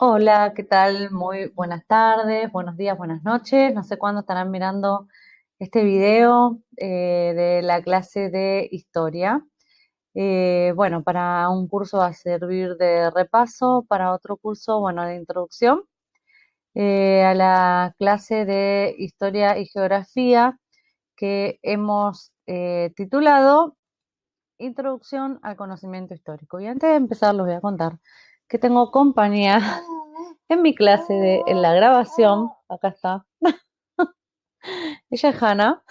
Hola, ¿qué tal? Muy buenas tardes, buenos días, buenas noches. No sé cuándo estarán mirando este video de la clase de historia. Bueno, para un curso va a servir de repaso, para otro curso, bueno, de introducción a la clase de historia y geografía que hemos titulado Introducción al conocimiento histórico. Y antes de empezar, les voy a contar que tengo compañía en mi clase en la grabación. Acá está. Ella es Hanna.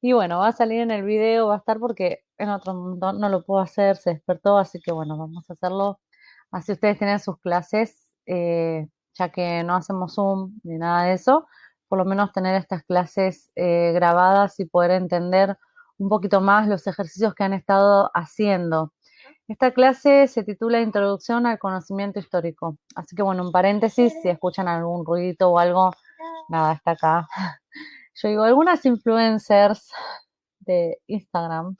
Y bueno, va a salir en el video, va a estar porque en otro mundo no lo puedo hacer, se despertó, así que bueno, vamos a hacerlo. Así ustedes tienen sus clases, ya que no hacemos Zoom ni nada de eso, por lo menos tener estas clases grabadas y poder entender un poquito más los ejercicios que han estado haciendo. Esta clase se titula Introducción al conocimiento histórico. Así que bueno, un paréntesis, si escuchan algún ruidito o algo, nada, está acá. Yo digo, algunas influencers de Instagram,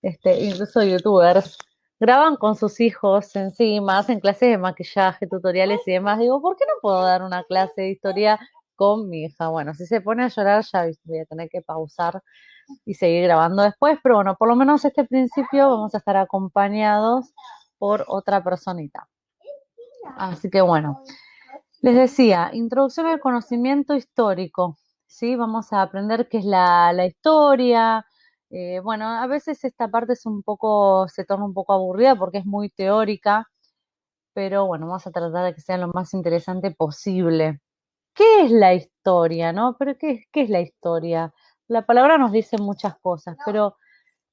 incluso youtubers, graban con sus hijos encima, hacen clases de maquillaje, tutoriales y demás. Digo, ¿por qué no puedo dar una clase de historia con mi hija? Bueno, si se pone a llorar ya voy a tener que pausar y seguir grabando después, pero bueno, por lo menos este principio vamos a estar acompañados por otra personita. Así que bueno, les decía, introducción al conocimiento histórico, ¿sí? Vamos a aprender qué es la historia. Bueno, a veces esta parte se torna un poco aburrida porque es muy teórica, pero bueno, vamos a tratar de que sea lo más interesante posible. ¿Qué es la historia, no? Pero ¿qué es la historia? La palabra nos dice muchas cosas, pero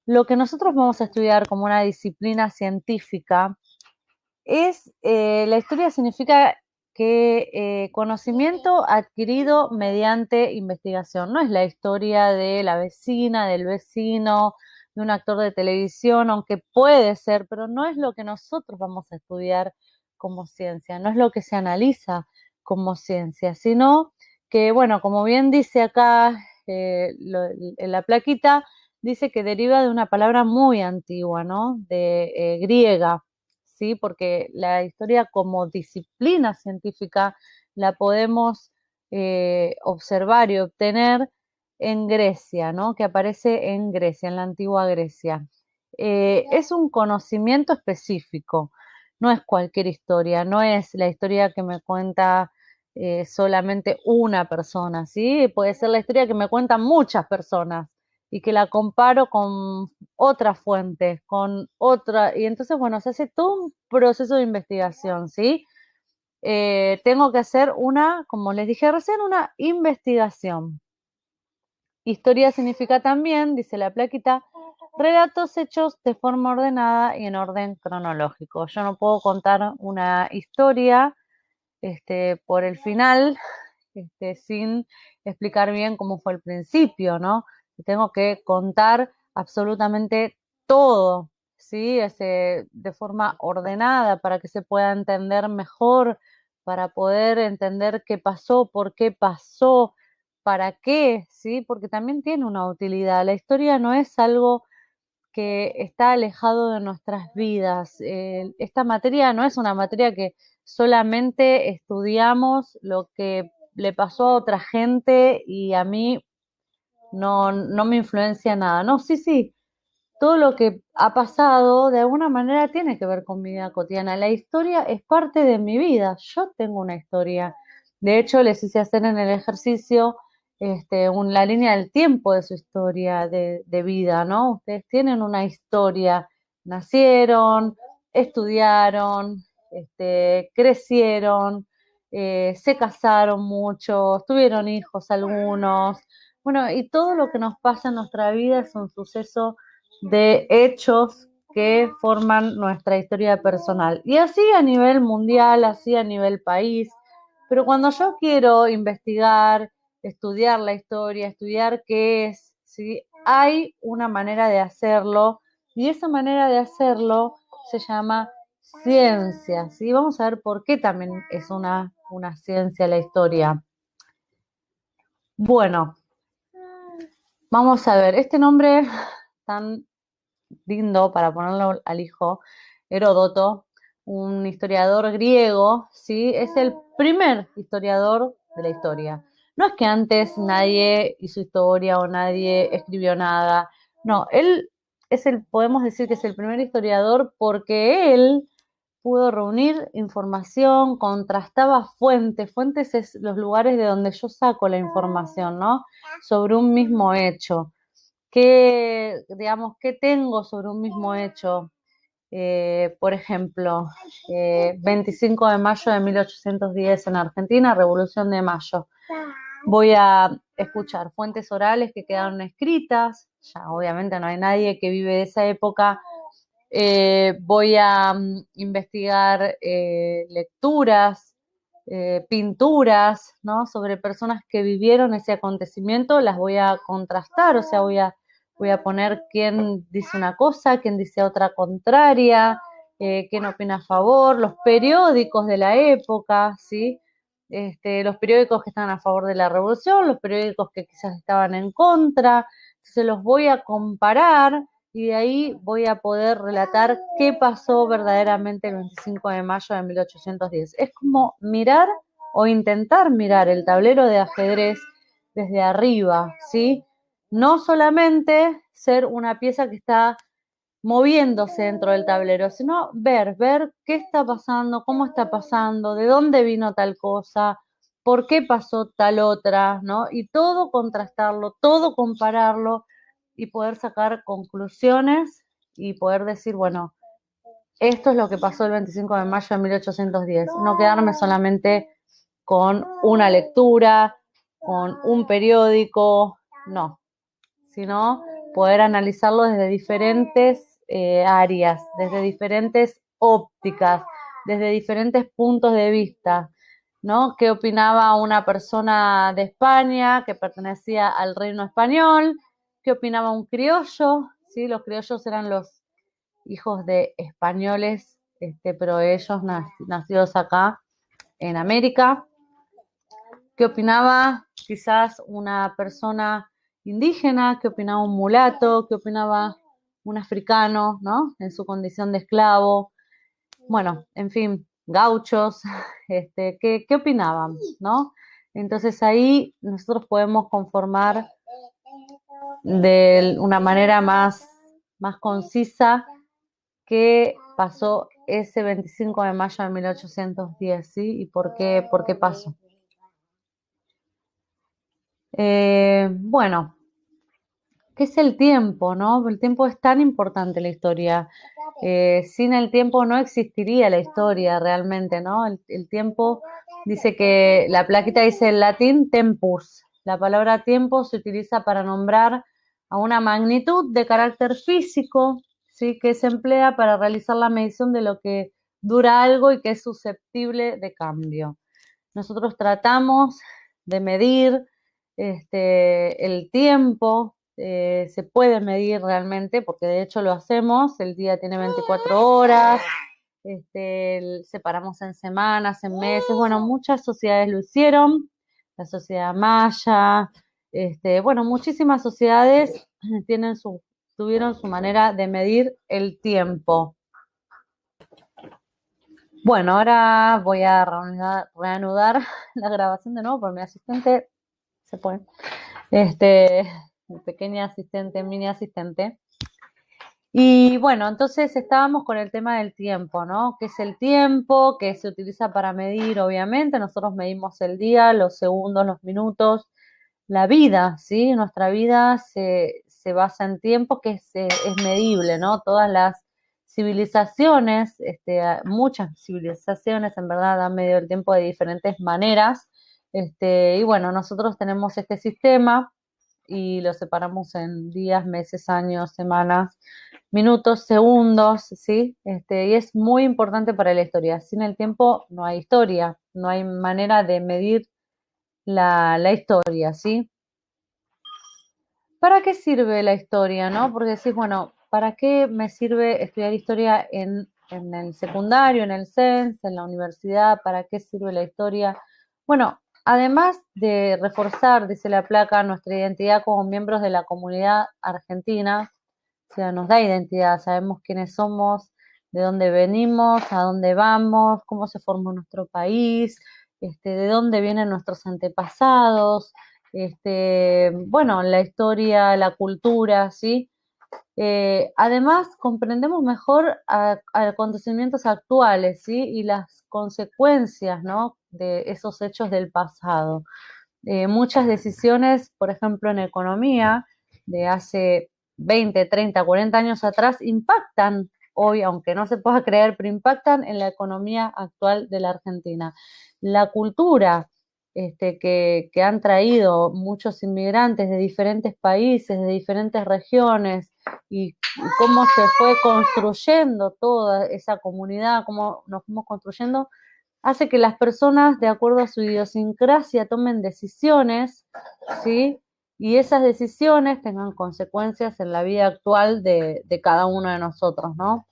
lo que nosotros vamos a estudiar como una disciplina científica la historia significa que conocimiento adquirido mediante investigación. No es la historia de la vecina, del vecino, de un actor de televisión, aunque puede ser, pero no es lo que nosotros vamos a estudiar como ciencia, no es lo que se analiza como ciencia, sino que, bueno, como bien dice acá en la plaquita, dice que deriva de una palabra muy antigua, ¿no? De griega, ¿sí? Porque la historia como disciplina científica la podemos observar y obtener en Grecia, ¿no? Que aparece en Grecia, en la antigua Grecia. Es un conocimiento específico, no es cualquier historia, no es la historia que me cuenta solamente una persona, ¿sí? Puede ser la historia que me cuentan muchas personas y que la comparo con otra fuente, con otra, y entonces, bueno, se hace todo un proceso de investigación, ¿sí? Tengo que hacer como les dije recién, una investigación. Historia significa también, dice la plaquita, relatos hechos de forma ordenada y en orden cronológico. Yo no puedo contar una historia por el final sin explicar bien cómo fue el principio, ¿no? Tengo que contar absolutamente todo, ¿sí? De forma ordenada para que se pueda entender mejor, para poder entender qué pasó, por qué pasó, para qué, ¿sí? Porque también tiene una utilidad. La historia no es algo que está alejado de nuestras vidas. Esta materia no es una materia que solamente estudiamos lo que le pasó a otra gente y a mí no me influencia nada. No, sí, sí, todo lo que ha pasado de alguna manera tiene que ver con mi vida cotidiana. La historia es parte de mi vida. Yo tengo una historia. De hecho, les hice hacer en el ejercicio la línea del tiempo de su historia de vida, ¿no? Ustedes tienen una historia. Nacieron, estudiaron, crecieron, se casaron muchos, tuvieron hijos algunos. Bueno, y todo lo que nos pasa en nuestra vida es un suceso de hechos que forman nuestra historia personal. Y así a nivel mundial, así a nivel país. Pero cuando yo quiero investigar, estudiar la historia, estudiar qué es, ¿sí? Hay una manera de hacerlo y esa manera de hacerlo se llama ciencia, ¿sí? Vamos a ver por qué también es una ciencia la historia. Bueno, vamos a ver, este nombre tan lindo para ponerlo al hijo, Heródoto, un historiador griego, ¿sí? Es el primer historiador de la historia. No es que antes nadie hizo historia o nadie escribió nada. No, él podemos decir que es el primer historiador porque él pudo reunir información, contrastaba fuentes. Fuentes es los lugares de donde yo saco la información, ¿no? Sobre un mismo hecho. Digamos, qué tengo sobre un mismo hecho? Por ejemplo, 25 de mayo de 1810 en Argentina, Revolución de Mayo. Voy a escuchar fuentes orales que quedaron escritas, ya obviamente no hay nadie que vive de esa época. Voy a investigar lecturas, pinturas, ¿no? Sobre personas que vivieron ese acontecimiento, las voy a contrastar, o sea, voy a poner quién dice una cosa, quién dice otra contraria, quién opina a favor, los periódicos de la época, ¿sí? Los periódicos que estaban a favor de la revolución, los periódicos que quizás estaban en contra, se los voy a comparar y de ahí voy a poder relatar qué pasó verdaderamente el 25 de mayo de 1810. Es como mirar o intentar mirar el tablero de ajedrez desde arriba, ¿sí? No solamente ser una pieza que está moviéndose dentro del tablero, sino ver qué está pasando, cómo está pasando, de dónde vino tal cosa, por qué pasó tal otra, ¿no? Y todo contrastarlo, todo compararlo y poder sacar conclusiones y poder decir, bueno, esto es lo que pasó el 25 de mayo de 1810. No quedarme solamente con una lectura, con un periódico, no, sino poder analizarlo desde diferentes áreas, desde diferentes ópticas, desde diferentes puntos de vista, ¿no? ¿Qué opinaba una persona de España que pertenecía al reino español? ¿Qué opinaba un criollo? ¿Sí? Los criollos eran los hijos de españoles, pero ellos nacidos acá en América. ¿Qué opinaba quizás una persona indígena? ¿Qué opinaba un mulato? ¿Qué opinaba un africano, ¿no? En su condición de esclavo. Bueno, en fin, gauchos, ¿qué opinaban, ¿no? Entonces ahí nosotros podemos conformar de una manera más concisa qué pasó ese 25 de mayo de 1810, ¿sí? Y por qué pasó. Bueno, ¿qué es el tiempo, no? El tiempo es tan importante en la historia. Sin el tiempo no existiría la historia realmente, ¿no? El tiempo dice que la plaquita dice en latín tempus. La palabra tiempo se utiliza para nombrar a una magnitud de carácter físico, ¿sí? Que se emplea para realizar la medición de lo que dura algo y que es susceptible de cambio. Nosotros tratamos de medir el tiempo, se puede medir realmente, porque de hecho lo hacemos, el día tiene 24 horas, separamos en semanas, en meses, bueno, muchas sociedades lo hicieron, la sociedad maya, bueno, muchísimas sociedades tuvieron su manera de medir el tiempo. Bueno, ahora voy a reanudar la grabación de nuevo, porque mi asistente se fue. Mi pequeña asistente, mini asistente. Y bueno, entonces estábamos con el tema del tiempo, ¿no? ¿Qué es el tiempo? ¿Qué se utiliza para medir? Obviamente, nosotros medimos el día, los segundos, los minutos, la vida, ¿sí? Nuestra vida se basa en tiempo que es medible, ¿no? Todas las civilizaciones, muchas civilizaciones en verdad han medido el tiempo de diferentes maneras, y bueno, nosotros tenemos este sistema y lo separamos en días, meses, años, semanas, minutos, segundos, ¿sí? Y es muy importante para la historia. Sin el tiempo no hay historia, no hay manera de medir la historia, ¿sí? ¿Para qué sirve la historia, no? Porque decís, bueno, ¿para qué me sirve estudiar historia en el secundario, en el CENS, en la universidad? ¿Para qué sirve la historia? Bueno, además de reforzar, dice la placa, nuestra identidad como miembros de la comunidad argentina, o sea, nos da identidad, sabemos quiénes somos, de dónde venimos, a dónde vamos, cómo se formó nuestro país, de dónde vienen nuestros antepasados, bueno, la historia, la cultura, ¿sí? Además, comprendemos mejor acontecimientos actuales, ¿sí? Y las consecuencias, ¿no? De esos hechos del pasado. Muchas decisiones, por ejemplo, en economía, de hace 20, 30, 40 años atrás, impactan hoy, aunque no se pueda creer, pero impactan en la economía actual de la Argentina. La cultura que han traído muchos inmigrantes de diferentes países, de diferentes regiones, y cómo se fue construyendo toda esa comunidad, cómo nos fuimos construyendo, hace que las personas, de acuerdo a su idiosincrasia, tomen decisiones, ¿sí? Y esas decisiones tengan consecuencias en la vida actual de cada uno de nosotros, ¿no?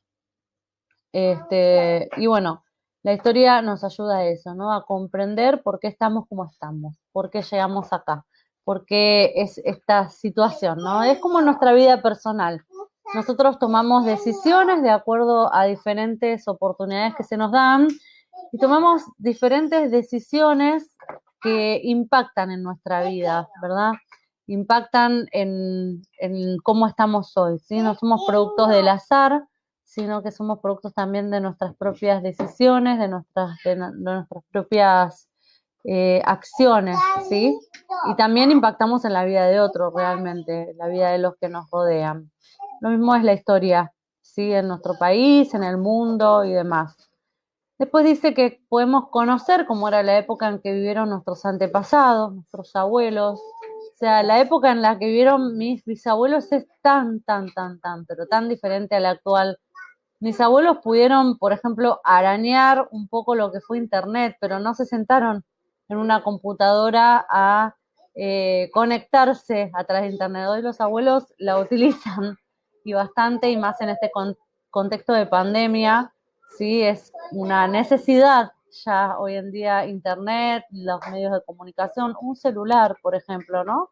Y bueno, la historia nos ayuda a eso, ¿no? A comprender por qué estamos como estamos, por qué llegamos acá, por qué es esta situación, ¿no? Es como nuestra vida personal. Nosotros tomamos decisiones de acuerdo a diferentes oportunidades que se nos dan y tomamos diferentes decisiones que impactan en nuestra vida, ¿verdad? Impactan en cómo estamos hoy, ¿sí? No somos productos del azar, sino que somos productos también de nuestras propias decisiones, de nuestras propias acciones, ¿sí? Y también impactamos en la vida de otros realmente, en la vida de los que nos rodean. Lo mismo es la historia, ¿sí? En nuestro país, en el mundo y demás. Después dice que podemos conocer cómo era la época en que vivieron nuestros antepasados, nuestros abuelos. O sea, la época en la que vivieron mis bisabuelos es pero tan diferente a la actual. Mis abuelos pudieron, por ejemplo, arañar un poco lo que fue Internet, pero no se sentaron en una computadora a conectarse a través de Internet. Hoy los abuelos la utilizan y bastante, y más en este contexto de pandemia, sí, es una necesidad ya hoy en día Internet, los medios de comunicación, un celular, por ejemplo, ¿no?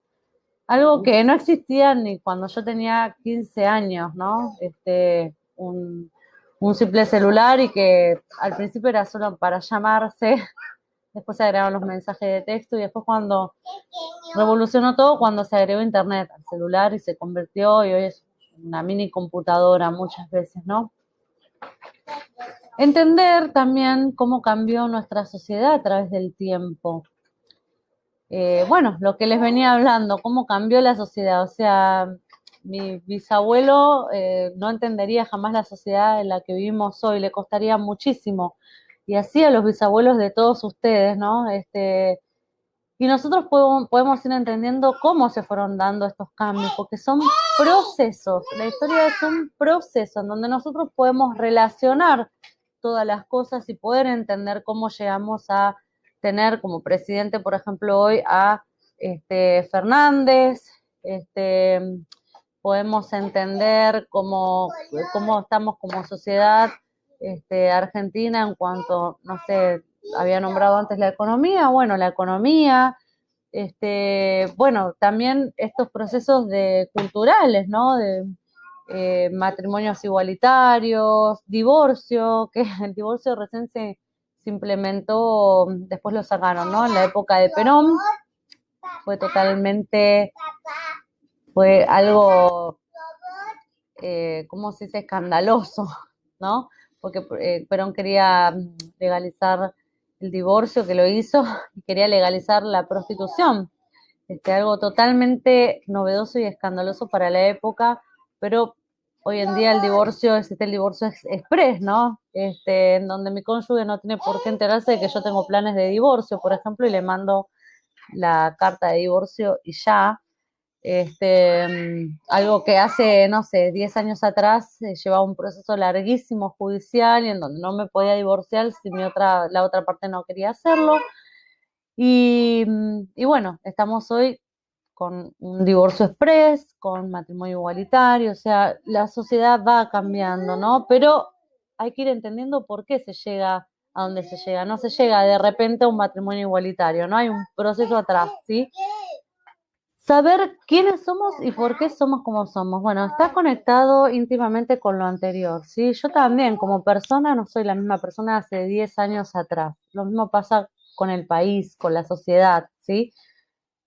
Algo que no existía ni cuando yo tenía 15 años, ¿no? Un simple celular y que al principio era solo para llamarse, después se agregaron los mensajes de texto y después cuando revolucionó todo, cuando se agregó internet al celular y se convirtió y hoy es una mini computadora muchas veces, ¿no? Entender también cómo cambió nuestra sociedad a través del tiempo. Bueno, lo que les venía hablando, cómo cambió la sociedad. O sea, mi bisabuelo no entendería jamás la sociedad en la que vivimos hoy, le costaría muchísimo. Y así a los bisabuelos de todos ustedes, ¿no? Y nosotros podemos ir entendiendo cómo se fueron dando estos cambios, porque son procesos. La historia es un proceso en donde nosotros podemos relacionar todas las cosas y poder entender cómo llegamos a tener como presidente, por ejemplo, hoy a Fernández. este, Podemos entender cómo estamos como sociedad argentina en cuanto, no sé, había nombrado antes la economía, bueno, la economía, bueno, también estos procesos culturales, ¿no? De matrimonios igualitarios, divorcio, que el divorcio recién se implementó, después lo sacaron, ¿no? En la época de Perón, fue totalmente, fue algo, ¿cómo se dice? Escandaloso, ¿no? Porque Perón quería legalizar el divorcio, que lo hizo, y quería legalizar la prostitución. Algo totalmente novedoso y escandaloso para la época, pero hoy en día existe el divorcio express, ¿no? En donde mi cónyuge no tiene por qué enterarse de que yo tengo planes de divorcio, por ejemplo, y le mando la carta de divorcio y ya. Algo que hace, no sé, 10 años atrás llevaba un proceso larguísimo judicial y en donde no me podía divorciar si la otra parte no quería hacerlo. Y bueno, estamos hoy con un divorcio express, con matrimonio igualitario, o sea, la sociedad va cambiando, ¿no? Pero hay que ir entendiendo por qué se llega a donde se llega. No se llega de repente a un matrimonio igualitario, ¿no? Hay un proceso atrás, ¿sí? Saber quiénes somos y por qué somos como somos. Bueno, está conectado íntimamente con lo anterior, ¿sí? Yo también, como persona, no soy la misma persona de hace 10 años atrás. Lo mismo pasa con el país, con la sociedad, ¿sí?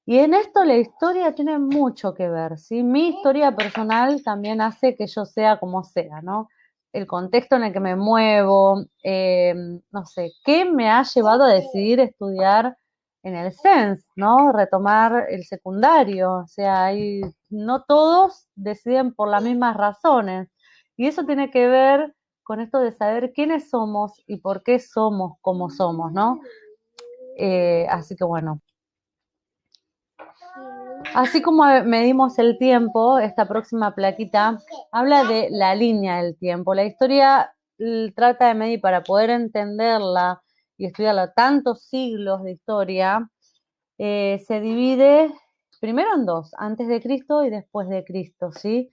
Y en esto la historia tiene mucho que ver, ¿sí? Mi historia personal también hace que yo sea como sea, ¿no? El contexto en el que me muevo, no sé, ¿qué me ha llevado a decidir estudiar en el CENS, ¿no? Retomar el secundario, o sea, no todos deciden por las mismas razones. Y eso tiene que ver con esto de saber quiénes somos y por qué somos como somos, ¿no? Así que bueno. Así como medimos el tiempo, esta próxima plaquita habla de la línea del tiempo. La historia trata de medir para poder entenderla y estudiarla tantos siglos de historia, se divide primero en dos, antes de Cristo y después de Cristo, ¿sí?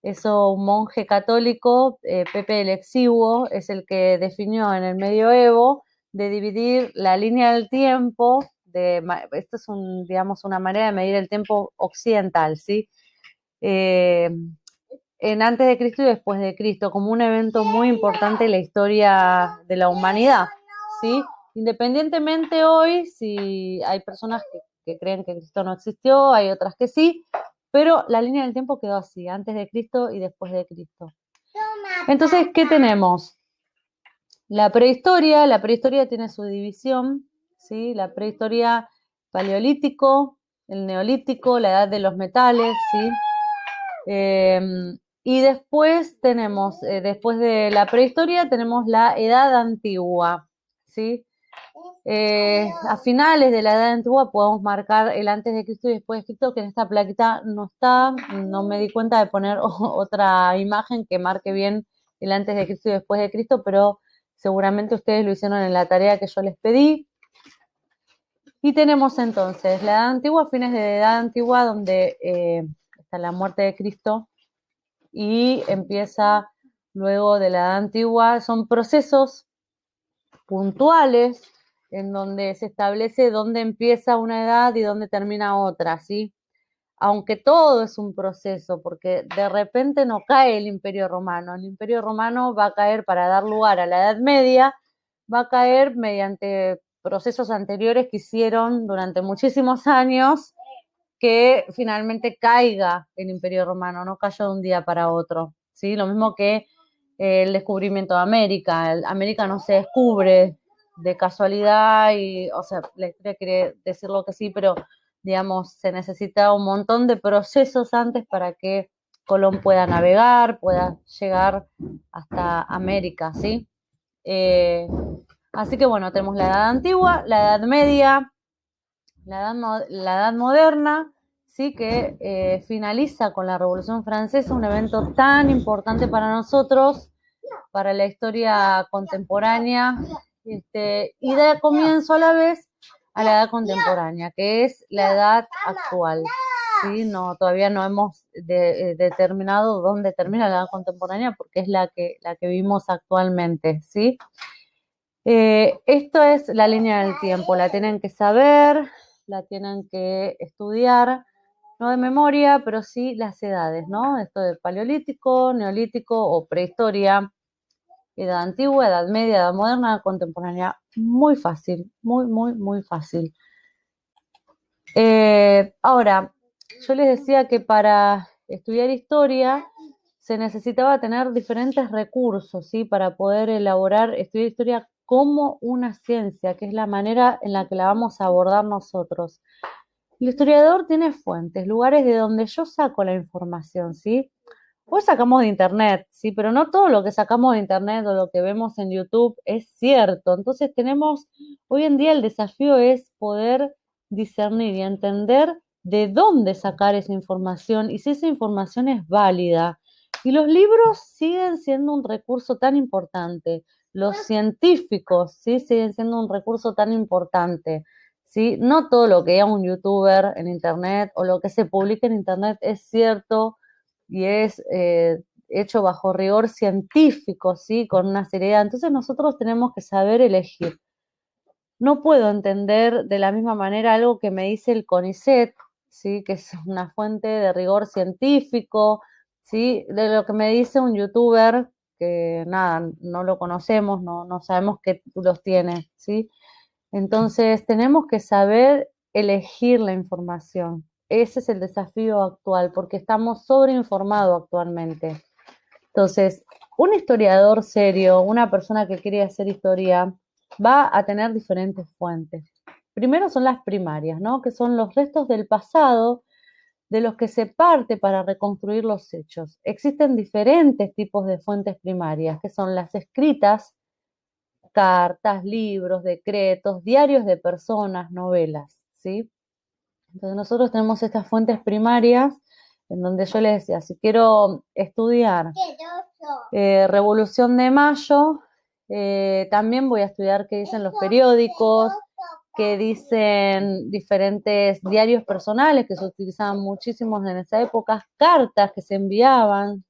Eso un monje católico, Pepe el Exiguo, es el que definió en el medioevo de dividir la línea del tiempo, esto es digamos, una manera de medir el tiempo occidental, ¿sí? Eh, en antes de Cristo y después de Cristo, como un evento muy importante en la historia de la humanidad, ¿sí? Independientemente hoy, si hay personas que creen que Cristo no existió, hay otras que sí, pero la línea del tiempo quedó así, antes de Cristo y después de Cristo. Entonces, ¿qué tenemos? La prehistoria tiene su división, ¿sí? La prehistoria paleolítico, el neolítico, la edad de los metales, ¿sí? Y después tenemos, después de la prehistoria, tenemos la edad antigua, ¿sí? A finales de la edad antigua podemos marcar el antes de Cristo y después de Cristo, que en esta plaquita no está, no me di cuenta de poner otra imagen que marque bien el antes de Cristo y después de Cristo, pero seguramente ustedes lo hicieron en la tarea que yo les pedí. Y tenemos entonces la edad antigua, fines de la edad antigua, donde está la muerte de Cristo y empieza luego de la edad antigua. Son procesos puntuales en donde se establece dónde empieza una edad y dónde termina otra, ¿sí? Aunque todo es un proceso, porque de repente no cae el Imperio Romano. El Imperio Romano va a caer para dar lugar a la Edad Media, va a caer mediante procesos anteriores que hicieron durante muchísimos años que finalmente caiga el Imperio Romano, no cayó de un día para otro, ¿sí? Lo mismo que el descubrimiento de América. América no se descubre de casualidad y, o sea, la historia quiere decirlo que sí, pero digamos, se necesita un montón de procesos antes para que Colón pueda navegar, pueda llegar hasta América, ¿sí? Eh, Así que bueno, tenemos la Edad Antigua, la Edad Media, la edad moderna, sí, que finaliza con la Revolución Francesa, un evento tan importante para nosotros, para la historia contemporánea, y da comienzo a la vez a la edad contemporánea, que es la edad actual. ¿Sí? No, todavía no hemos determinado dónde termina la edad contemporánea porque es la que vivimos actualmente, ¿sí? Esto es la línea del tiempo, la tienen que saber, la tienen que estudiar, no de memoria, pero sí las edades, ¿no? Esto de paleolítico, neolítico o prehistoria, edad antigua, edad media, edad moderna, contemporánea. Muy fácil, muy, muy, muy fácil. Ahora, yo les decía que para estudiar historia se necesitaba tener diferentes recursos, ¿sí? Para poder estudiar historia como una ciencia, que es la manera en la que la vamos a abordar nosotros. El historiador tiene fuentes, lugares de donde yo saco la información, ¿sí? Hoy sacamos de internet, ¿sí? Pero no todo lo que sacamos de internet o lo que vemos en YouTube es cierto. Entonces hoy en día el desafío es poder discernir y entender de dónde sacar esa información y si esa información es válida. Y los libros siguen siendo un recurso tan importante. Los científicos, ¿sí? Siguen siendo un recurso tan importante, ¿sí? No todo lo que diga un youtuber en internet o lo que se publica en internet es cierto y es hecho bajo rigor científico, ¿sí? Con una seriedad. Entonces nosotros tenemos que saber elegir. No puedo entender de la misma manera algo que me dice el CONICET, ¿sí? Que es una fuente de rigor científico, ¿sí? De lo que me dice un youtuber, que nada, no lo conocemos, no sabemos qué títulos tiene, ¿sí? Entonces, tenemos que saber elegir la información. Ese es el desafío actual, porque estamos sobreinformados actualmente. Entonces, un historiador serio, una persona que quiere hacer historia, va a tener diferentes fuentes. Primero son las primarias, ¿no? Que son los restos del pasado de los que se parte para reconstruir los hechos. Existen diferentes tipos de fuentes primarias, que son las escritas, cartas, libros, decretos, diarios de personas, novelas, ¿sí? Entonces nosotros tenemos estas fuentes primarias en donde yo les decía, si quiero estudiar Revolución de Mayo, también voy a estudiar qué dicen los periódicos, qué dicen diferentes diarios personales que se utilizaban muchísimos en esa época, cartas que se enviaban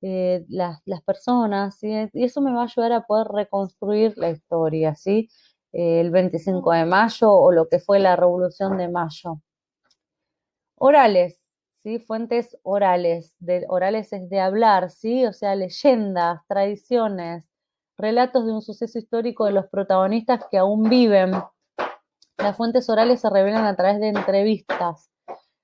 las personas, ¿sí? Y eso me va a ayudar a poder reconstruir la historia, ¿sí? El 25 de mayo o lo que fue la Revolución de Mayo. Orales, ¿sí? Fuentes orales. Orales es de hablar, ¿sí? O sea, leyendas, tradiciones, relatos de un suceso histórico de los protagonistas que aún viven. Las fuentes orales se revelan a través de entrevistas.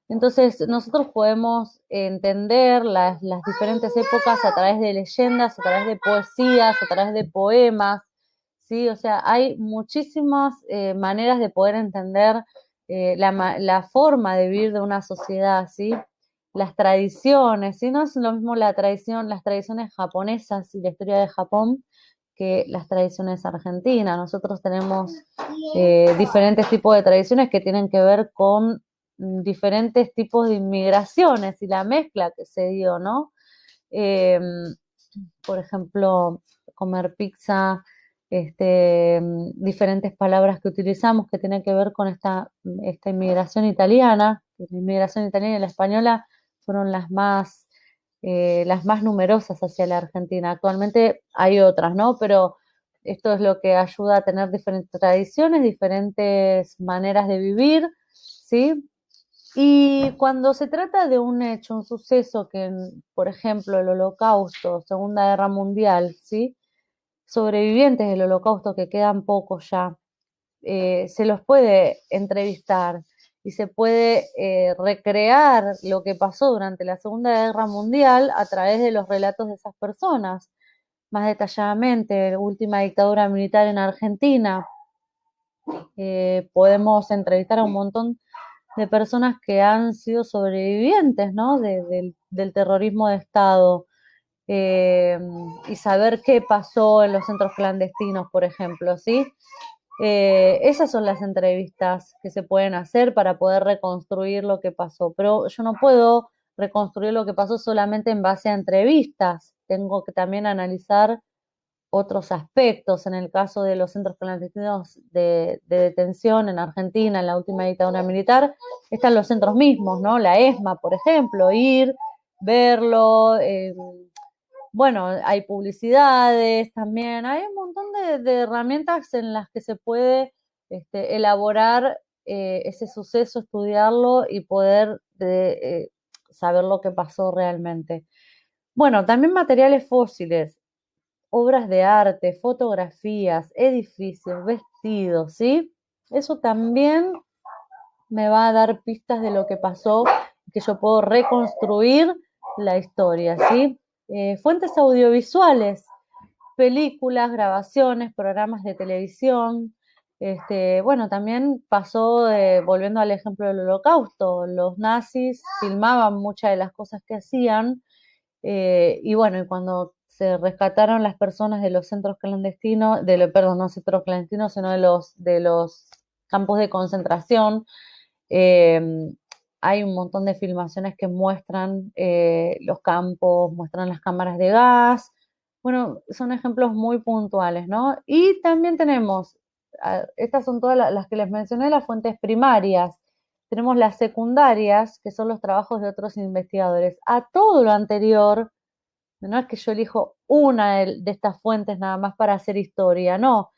Entonces, nosotros podemos entender las diferentes épocas a través de leyendas, a través de poesías, a través de poemas, ¿sí? O sea, hay muchísimas maneras de poder entender la forma de vivir de una sociedad, ¿sí? Las tradiciones, ¿sí? No es lo mismo las tradiciones japonesas y la historia de Japón que las tradiciones argentinas. Nosotros tenemos diferentes tipos de tradiciones que tienen que ver con diferentes tipos de inmigraciones y la mezcla que se dio, ¿no? Eh, por ejemplo, comer pizza, diferentes palabras que utilizamos que tienen que ver con esta inmigración italiana. La inmigración italiana y la española fueron las más numerosas hacia la Argentina. Actualmente hay otras, ¿no? Pero esto es lo que ayuda a tener diferentes tradiciones, diferentes maneras de vivir, ¿sí? Y cuando se trata de un hecho, un suceso que, por ejemplo, el Holocausto, Segunda Guerra Mundial, ¿sí? Sobrevivientes del Holocausto, que quedan pocos ya, se los puede entrevistar y se puede recrear lo que pasó durante la Segunda Guerra Mundial a través de los relatos de esas personas, más detalladamente, la última dictadura militar en Argentina. Podemos entrevistar a un montón de personas que han sido sobrevivientes, ¿no? Del terrorismo de Estado eh, y saber qué pasó en los centros clandestinos, por ejemplo, ¿sí? Esas son las entrevistas que se pueden hacer para poder reconstruir lo que pasó, pero yo no puedo reconstruir lo que pasó solamente en base a entrevistas, tengo que también analizar otros aspectos. En el caso de los centros clandestinos de detención en Argentina, en la última dictadura militar, están los centros mismos, ¿no? La ESMA, por ejemplo, ir, verlo, bueno, hay publicidades también, hay un montón de herramientas en las que se puede elaborar ese suceso, estudiarlo y poder saber lo que pasó realmente. Bueno, también materiales fósiles, obras de arte, fotografías, edificios, vestidos, ¿sí? Eso también me va a dar pistas de lo que pasó, que yo puedo reconstruir la historia, ¿sí? Fuentes audiovisuales, películas, grabaciones, programas de televisión. Bueno, también pasó, volviendo al ejemplo del Holocausto, los nazis filmaban muchas de las cosas que hacían y bueno, y cuando se rescataron las personas de los centros clandestinos, perdón, no centros clandestinos, sino de los campos de concentración, eh, hay un montón de filmaciones que muestran los campos, muestran las cámaras de gas. Bueno, son ejemplos muy puntuales, ¿no? Y también tenemos, estas son todas las que les mencioné, las fuentes primarias. Tenemos las secundarias, que son los trabajos de otros investigadores. A todo lo anterior, no es que yo elijo una de estas fuentes nada más para hacer historia, no.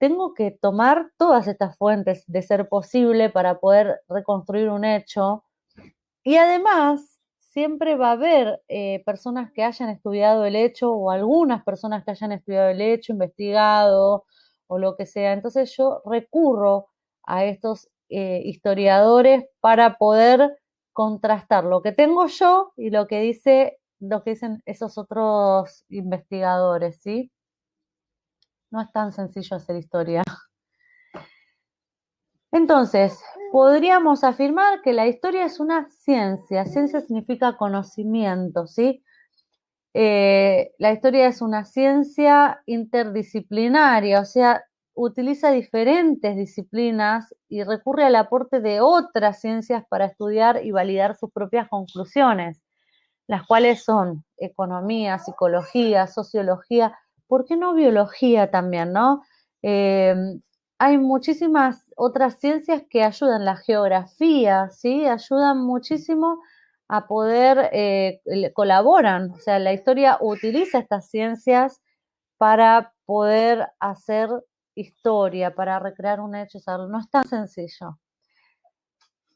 Tengo que tomar todas estas fuentes de ser posible para poder reconstruir un hecho, Y además, siempre va a haber personas que hayan estudiado el hecho o algunas personas que hayan estudiado el hecho, investigado o lo que sea. Entonces yo recurro a estos historiadores para poder contrastar lo que tengo yo y lo que dicen esos otros investigadores, ¿sí? No es tan sencillo hacer historia. Entonces, podríamos afirmar que la historia es una ciencia. Ciencia significa conocimiento, ¿sí? La historia es una ciencia interdisciplinaria, o sea, utiliza diferentes disciplinas y recurre al aporte de otras ciencias para estudiar y validar sus propias conclusiones, las cuales son economía, psicología, sociología, ¿por qué no biología también, no? Eh, Hay muchísimas otras ciencias que ayudan, la geografía, ¿sí? Ayudan muchísimo a poder, colaboran, o sea, la historia utiliza estas ciencias para poder hacer historia, para recrear un hecho, o sea, no es tan sencillo.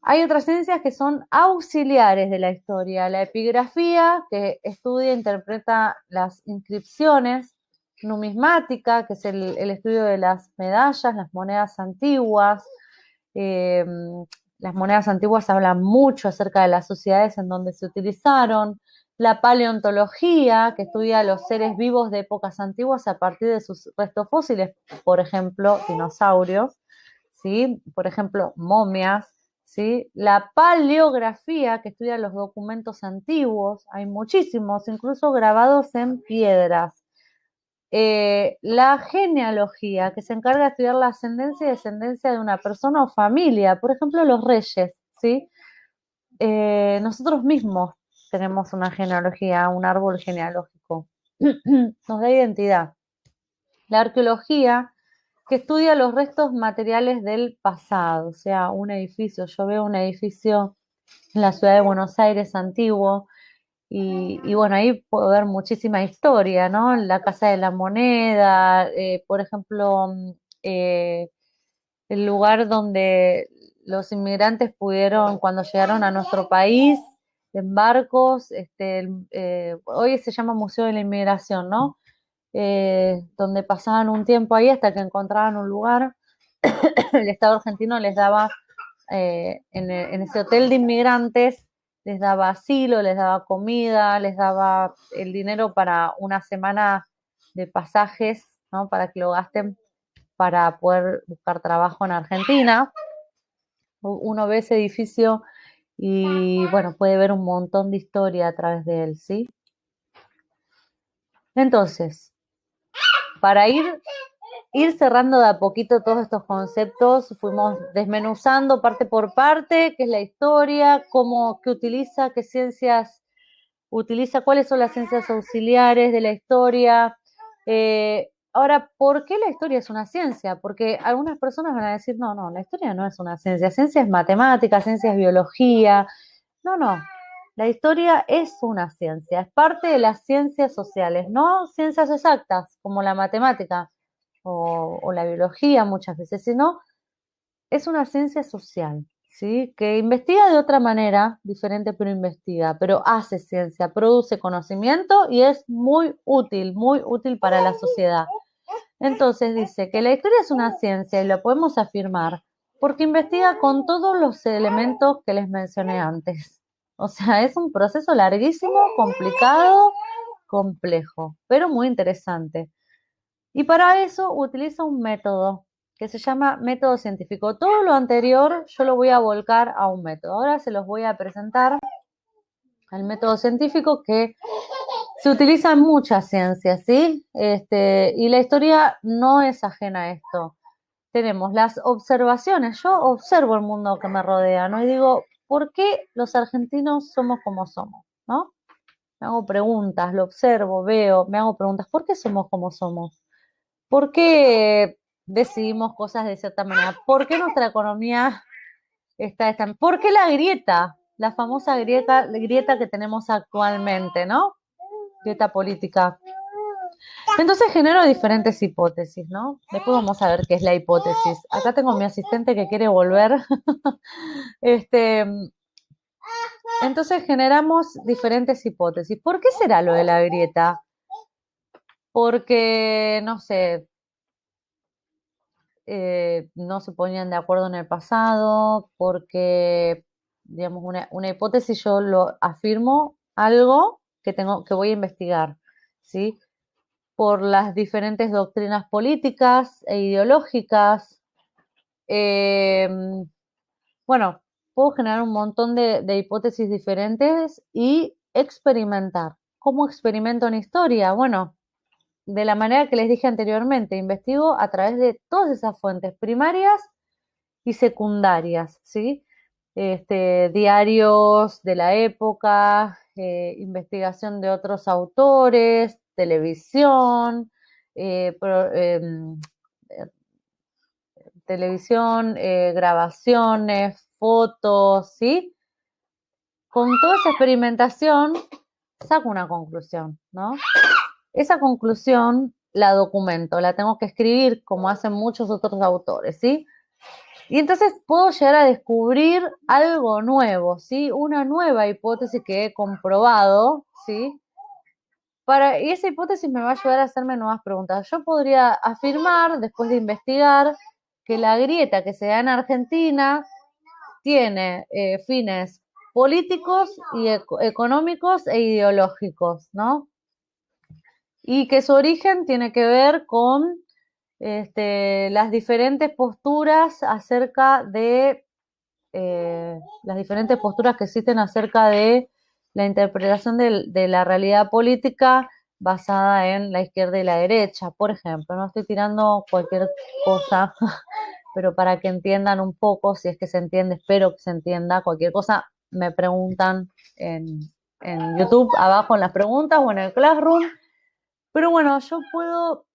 Hay otras ciencias que son auxiliares de la historia. La epigrafía, que estudia e interpreta las inscripciones. Numismática, que es el estudio de las medallas, las monedas antiguas. Eh, las monedas antiguas hablan mucho acerca de las sociedades en donde se utilizaron. La paleontología, que estudia los seres vivos de épocas antiguas a partir de sus restos fósiles, por ejemplo, dinosaurios, ¿sí? Por ejemplo, momias, ¿sí? La paleografía, que estudia los documentos antiguos, hay muchísimos, incluso grabados en piedras. La genealogía, que se encarga de estudiar la ascendencia y descendencia de una persona o familia, por ejemplo, los reyes, ¿sí? Nosotros mismos tenemos una genealogía, un árbol genealógico, nos da identidad. La arqueología, que estudia los restos materiales del pasado, o sea, un edificio. Yo veo un edificio en la ciudad de Buenos Aires antiguo y bueno, ahí puedo ver muchísima historia, ¿no? La Casa de la Moneda, por ejemplo, el lugar donde los inmigrantes pudieron, cuando llegaron a nuestro país, en barcos, hoy se llama Museo de la Inmigración, ¿no? Donde pasaban un tiempo ahí hasta que encontraban un lugar. El Estado argentino les daba, en ese hotel de inmigrantes, les daba asilo, les daba comida, les daba el dinero para una semana de pasajes, ¿no? Para que lo gasten para poder buscar trabajo en Argentina. Uno ve ese edificio y, bueno, puede ver un montón de historia a través de él, ¿sí? Entonces, para ir cerrando de a poquito todos estos conceptos, fuimos desmenuzando parte por parte, qué es la historia, qué utiliza, qué ciencias utiliza, cuáles son las ciencias auxiliares de la historia. Ahora, ¿por qué la historia es una ciencia? Porque algunas personas van a decir, no, no, la historia no es una ciencia, ciencia es matemática, ciencia es biología. No, no, la historia es una ciencia, es parte de las ciencias sociales, no ciencias exactas como la matemática o la biología muchas veces, sino es una ciencia social, ¿sí? Que investiga de otra manera, diferente pero investiga, pero hace ciencia, produce conocimiento y es muy útil para la sociedad. Entonces dice que la historia es una ciencia y lo podemos afirmar porque investiga con todos los elementos que les mencioné antes. O sea, es un proceso larguísimo, complicado, complejo, pero muy interesante. Y para eso utiliza un método que se llama método científico. Todo lo anterior yo lo voy a volcar a un método. Ahora se los voy a presentar al método científico que se utiliza en muchas ciencias, ¿sí? Y la historia no es ajena a esto. Tenemos las observaciones. Yo observo el mundo que me rodea, ¿no? Y digo, ¿por qué los argentinos somos como somos? ¿No? Me hago preguntas, lo observo, veo, me hago preguntas, ¿por qué somos como somos? ¿Por qué decidimos cosas de cierta manera? ¿Por qué nuestra economía está esta? ¿Por qué la grieta? La famosa grieta que tenemos actualmente, ¿no? Grieta política. Entonces genero diferentes hipótesis, ¿no? Después vamos a ver qué es la hipótesis. Acá tengo a mi asistente que quiere volver. Este, Entonces generamos diferentes hipótesis. ¿Por qué será lo de la grieta? Porque, no sé, no se ponían de acuerdo en el pasado, porque, digamos, una hipótesis yo lo afirmo algo que voy a investigar, ¿sí? Por las diferentes doctrinas políticas e ideológicas. Bueno, puedo generar un montón de hipótesis diferentes y experimentar. ¿Cómo experimento en historia? Bueno, de la manera que les dije anteriormente, investigo a través de todas esas fuentes primarias y secundarias, ¿sí? Diarios de la época, investigación de otros autores, televisión, eh, pro- em, grabaciones, fotos, ¿sí? Con toda esa experimentación saco una conclusión, ¿no? Esa conclusión la documento, la tengo que escribir como hacen muchos otros autores, ¿sí? Y entonces puedo llegar a descubrir algo nuevo, ¿sí? Una nueva hipótesis que he comprobado, ¿sí? Y esa hipótesis me va a ayudar a hacerme nuevas preguntas. Yo podría afirmar, después de investigar, que la grieta que se da en Argentina tiene fines políticos y económicos e ideológicos, ¿no? Y que su origen tiene que ver con las diferentes posturas acerca de las diferentes posturas que existen acerca de la interpretación de la realidad política basada en la izquierda y la derecha. Por ejemplo, no estoy tirando cualquier cosa, pero para que entiendan un poco, si es que se entiende, espero que se entienda, cualquier cosa me preguntan en YouTube, abajo en las preguntas o en el Classroom. Pero bueno, yo puedo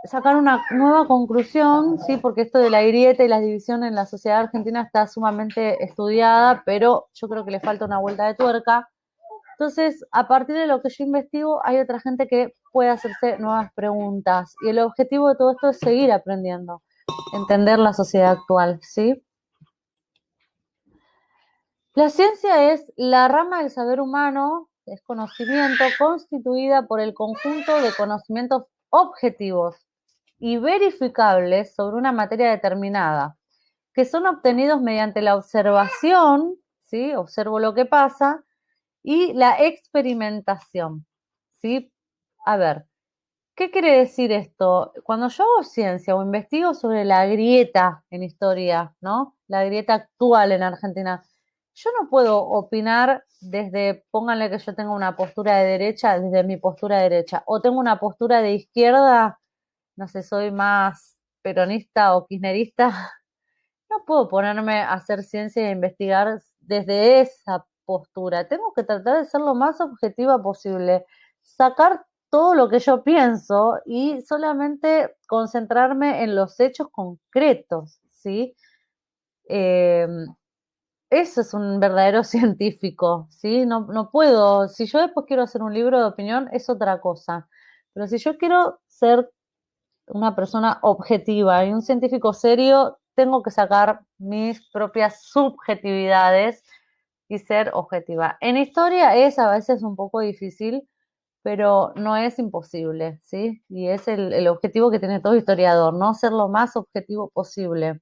sacar una nueva conclusión, sí, porque esto de la grieta y la división en la sociedad argentina está sumamente estudiada, pero yo creo que le falta una vuelta de tuerca. Entonces, a partir de lo que yo investigo, hay otra gente que puede hacerse nuevas preguntas. Y el objetivo de todo esto es seguir aprendiendo, entender la sociedad actual, ¿sí? La ciencia es la rama del saber humano, es conocimiento constituida por el conjunto de conocimientos objetivos y verificables sobre una materia determinada, que son obtenidos mediante la observación, ¿sí? Observo lo que pasa, y la experimentación, ¿sí? A ver, ¿qué quiere decir esto? Cuando yo hago ciencia o investigo sobre la grieta en historia, ¿no? La grieta actual en Argentina, yo no puedo opinar desde, pónganle que yo tenga una postura de derecha, desde mi postura de derecha, o tengo una postura de izquierda, no sé, soy más peronista o kirchnerista, no puedo ponerme a hacer ciencia e investigar desde esa postura. Tengo que tratar de ser lo más objetiva posible, sacar todo lo que yo pienso y solamente concentrarme en los hechos concretos, ¿sí? Eh, Eso es un verdadero científico, ¿sí? No puedo, si yo después quiero hacer un libro de opinión, es otra cosa. Pero si yo quiero ser una persona objetiva y un científico serio, tengo que sacar mis propias subjetividades y ser objetiva. En historia es a veces un poco difícil, pero no es imposible, ¿sí? Y es el objetivo que tiene todo historiador, ¿no? Ser lo más objetivo posible.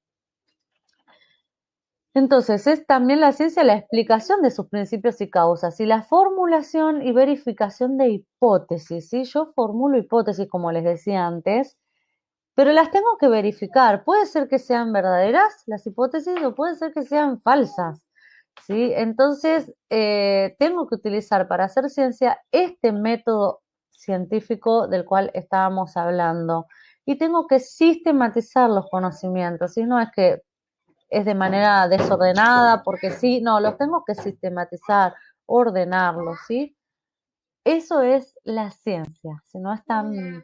Entonces, es también la ciencia la explicación de sus principios y causas y la formulación y verificación de hipótesis, ¿sí? Yo formulo hipótesis, como les decía antes, pero las tengo que verificar. Puede ser que sean verdaderas las hipótesis o puede ser que sean falsas, ¿sí? Entonces, tengo que utilizar para hacer ciencia este método científico del cual estábamos hablando. Y tengo que sistematizar los conocimientos, ¿sí? No es que es de manera desordenada, porque sí, no, los tengo que sistematizar, ordenarlos, ¿sí? Eso es la ciencia, si no es tan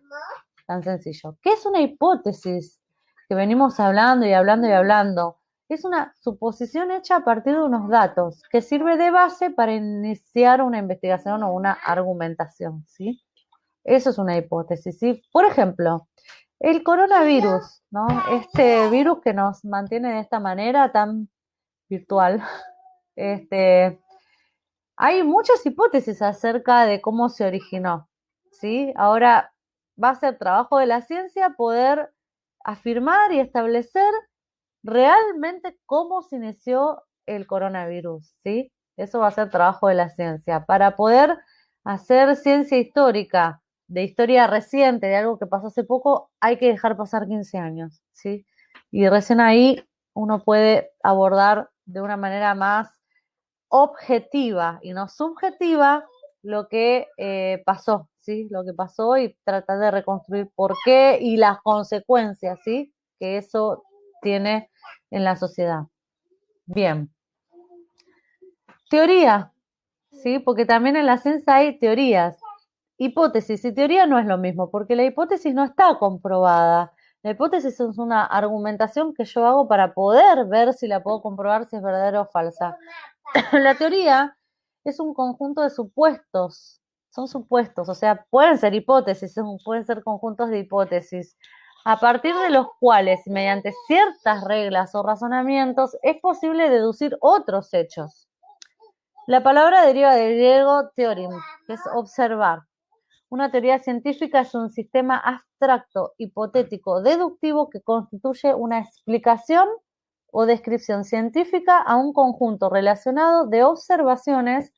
sencillo. ¿Qué es una hipótesis? Que venimos hablando y hablando y hablando. Es una suposición hecha a partir de unos datos que sirve de base para iniciar una investigación o una argumentación, ¿sí? Eso es una hipótesis, ¿sí? Por ejemplo, el coronavirus, ¿no? Este virus que nos mantiene de esta manera tan virtual, este, hay muchas hipótesis acerca de cómo se originó, ¿sí? Ahora va a ser trabajo de la ciencia poder afirmar y establecer realmente cómo se inició el coronavirus, ¿sí? Eso va a ser trabajo de la ciencia. Para poder hacer ciencia histórica, de historia reciente, de algo que pasó hace poco, hay que dejar pasar 15 años, ¿sí? Y recién ahí uno puede abordar de una manera más objetiva y no subjetiva lo que pasó, ¿sí? Lo que pasó y tratar de reconstruir por qué y las consecuencias, ¿sí? Que eso tiene en la sociedad. Bien. Teoría, ¿sí? Porque también en la ciencia hay teorías. Hipótesis y teoría no es lo mismo, porque la hipótesis no está comprobada. La hipótesis es una argumentación que yo hago para poder ver si la puedo comprobar si es verdadera o falsa. La teoría es un conjunto de supuestos, son supuestos, o sea, pueden ser hipótesis, pueden ser conjuntos de hipótesis, a partir de los cuales, mediante ciertas reglas o razonamientos, es posible deducir otros hechos. La palabra deriva del griego theorim, que es observar. Una teoría científica es un sistema abstracto, hipotético, deductivo que constituye una explicación o descripción científica a un conjunto relacionado de observaciones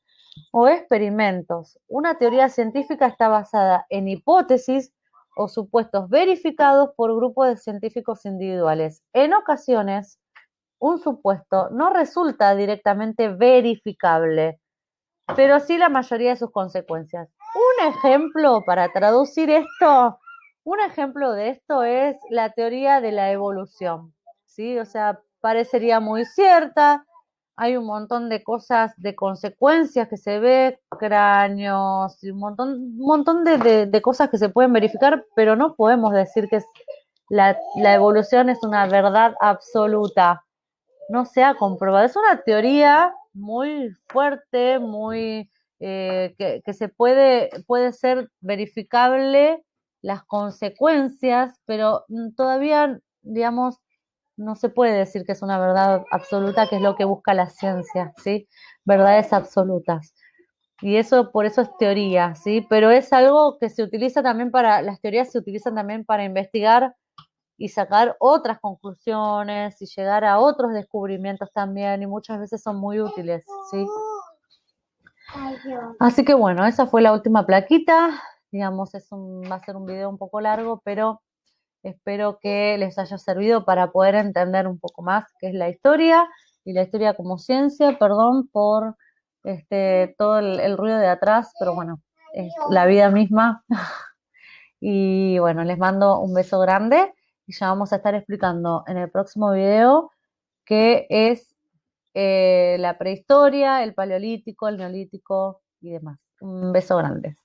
o experimentos. Una teoría científica está basada en hipótesis o supuestos verificados por grupos de científicos individuales. En ocasiones, un supuesto no resulta directamente verificable, pero sí la mayoría de sus consecuencias. Un ejemplo para traducir esto, un ejemplo de esto es la teoría de la evolución, ¿sí? O sea, parecería muy cierta, hay un montón de cosas, de consecuencias que se ve, cráneos, y un montón de cosas que se pueden verificar, pero no podemos decir que la evolución es una verdad absoluta, no se ha comprobado. Es una teoría muy fuerte, muy que se puede ser verificable las consecuencias, pero todavía, digamos, no se puede decir que es una verdad absoluta, que es lo que busca la ciencia, ¿sí? Verdades absolutas. Y eso, por eso es teoría, ¿sí? Pero es algo que se utiliza también las teorías se utilizan también para investigar y sacar otras conclusiones y llegar a otros descubrimientos también, y muchas veces son muy útiles, ¿sí? Así que bueno, esa fue la última plaquita, digamos, va a ser un video un poco largo, pero espero que les haya servido para poder entender un poco más qué es la historia y la historia como ciencia. Perdón por todo el ruido de atrás, pero bueno, es la vida misma. Y bueno, les mando un beso grande y ya vamos a estar explicando en el próximo video qué es la prehistoria, el paleolítico, el neolítico y demás. Un beso grande.